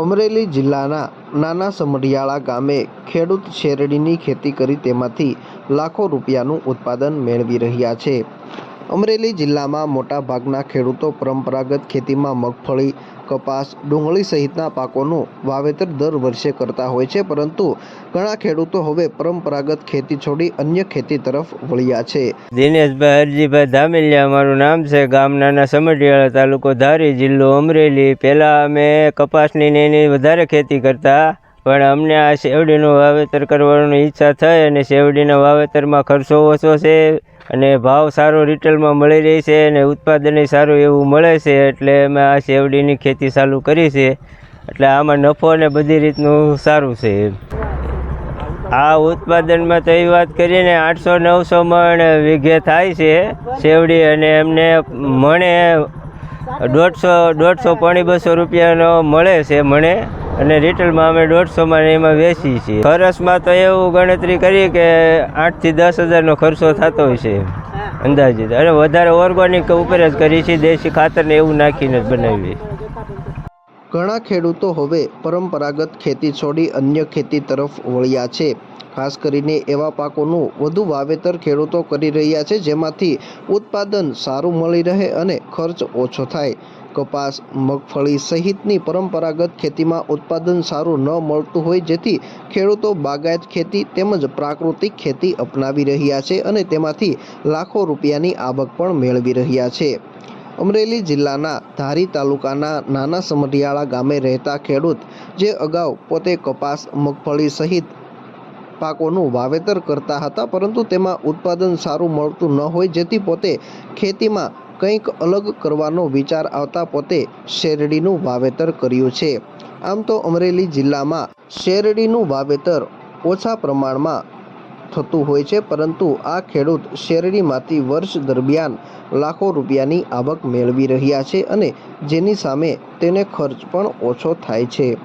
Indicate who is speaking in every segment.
Speaker 1: અમરેલી જિલ્લાના નાના સમઢિયાળા ગામે ખેડૂત શેરડીની ખેતી કરી તેમાંથી લાખો રૂપિયાનું ઉત્પાદન મેળવી રહ્યા છે। અમરેલી જિલ્લામાં મોટાભાગના ખેડૂતો પરંપરાગત ખેતીમાં મગફળી, કપાસ, ડુંગળી સહિતના પાકોનું વાવેતર દર વર્ષે કરતા હોય છે, પરંતુ ઘણા ખેડૂતો હવે પરંપરાગત ખેતી છોડી અન્ય ખેતી તરફ વળ્યા છે।
Speaker 2: દિનેશભાઈ હરજીભાઈ ધામેલિયા મારું નામ છે। ગામ નાના સમઢિયાળા, તાલુકો ધારી, જિલ્લો અમરેલી। પહેલાં અમે કપાસની ને એની વધારે ખેતી કરતા, પણ અમને આ શેરડીનું વાવેતર કરવાની ઈચ્છા થઈ અને શેરડીના વાવેતરમાં ખર્ચો ઓછો છે અને ભાવ સારો રિટેલમાં મળી રહી છે અને ઉત્પાદન સારું એવું મળે છે, એટલે અમે આ શેરડીની ખેતી ચાલુ કરી છે। એટલે આમાં નફો અને બધી રીતનું સારું છે। આ ઉત્પાદનમાં તો એ વાત કરીને 800-900 મણ વીઘે થાય છે શેરડી, અને એમને મણે 150-200 રૂપિયાનો મળે છે મણે, અને રિટેલમાં અમે 150માં એમાં વેચીએ છીએ। ખર્ચમાં તો એવું ગણતરી કરી કે 8 થી 10 હજારનો ખર્ચો થતો હોય છે અંદાજિત, અને વધારે ઓર્ગેનિક ઉપર જ કરી છે, દેશી ખાતરને એવું નાખીને જ બનાવીએ।
Speaker 1: ઘણા ખેડૂતો હવે પરંપરાગત ખેતી છોડી અન્ય ખેતી તરફ વળ્યા છે। ખાસ કરીને એવા પાકોનું વધુ વાવેતર ખેડૂતો કરી રહ્યા છે જેમાંથી ઉત્પાદન સારું મળી રહે અને ખર્ચ ઓછો થાય। કપાસ, મગફળી સહિતની પરંપરાગત ખેતીમાં ઉત્પાદન સારું ન મળતું હોય, જેથી ખેડૂતો બાગાયત ખેતી તેમજ પ્રાકૃતિક ખેતી અપનાવી રહ્યા છે અને તેમાંથી લાખો રૂપિયાની આવક પણ મેળવી રહ્યા છે। અમરેલી જિલ્લાના ધારી તાલુકાના નાના સમઢિયાળા ગામે રહેતા ખેડૂત, જે અગાઉ પોતે કપાસ, મગફળી સહિત પાકોનું વાવેતર કરતા હતા, પરંતુ તેમાં ઉત્પાદન સારું મળતું ન હોય, જેથી પોતે ખેતીમાં કંઈક અલગ કરવાનો વિચાર આવતા પોતે શેરડીનું વાવેતર કર્યું છે। આમ તો અમરેલી જિલ્લામાં શેરડીનું વાવેતર ઓછા પ્રમાણમાં થતું હોય છે, પરંતુ આ ખેડૂત શેરડીમાંથી વર્ષ દરમિયાન લાખો રૂપિયાની આવક મેળવી રહ્યા છે અને જેની સામે તેને ખર્ચ પણ ઓછો થાય છે।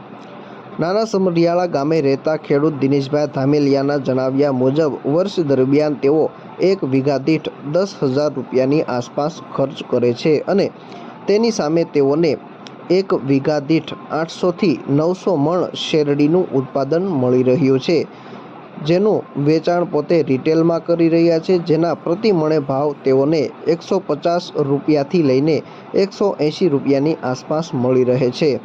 Speaker 1: નાના સમઢિયાળા ગામે રહેતા ખેડૂત દિનેશભાઈ ધામેલિયાના જણાવ્યા મુજબ વર્ષ દરમિયાન તેઓ 1 વીઘા દીઠ 10,000 રૂપિયાની આસપાસ ખર્ચ કરે છે અને તેની સામે તેઓને 1 વીઘા દીઠ 800 થી 900 મણ શેરડીનું ઉત્પાદન મળી રહ્યું છે, જેનું વેચાણ પોતે રિટેલમાં કરી રહ્યા છે, જેના પ્રતિ મણે ભાવ તેઓને 150 રૂપિયાથી લઈને 180 રૂપિયાની આસપાસ મળી રહે છે।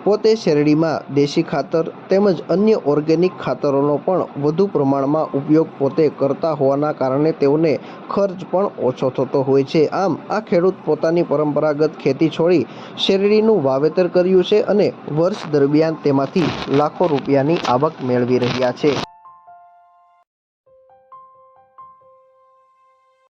Speaker 1: પોતે શેરડીમાં દેશી ખાતર તેમજ અન્ય ઓર્ગેનિક ખાતરોનો પણ વધુ પ્રમાણમાં ઉપયોગ પોતે કરતા હોવાના કારણે તેઓને ખર્ચ પણ ઓછો થતો હોય છે। આમ આ ખેડૂત પોતાની પરંપરાગત ખેતી છોડી શેરડીનું વાવેતર કર્યું છે અને વર્ષ દરમિયાન તેમાંથી લાખો રૂપિયાની આવક મેળવી રહ્યા છે।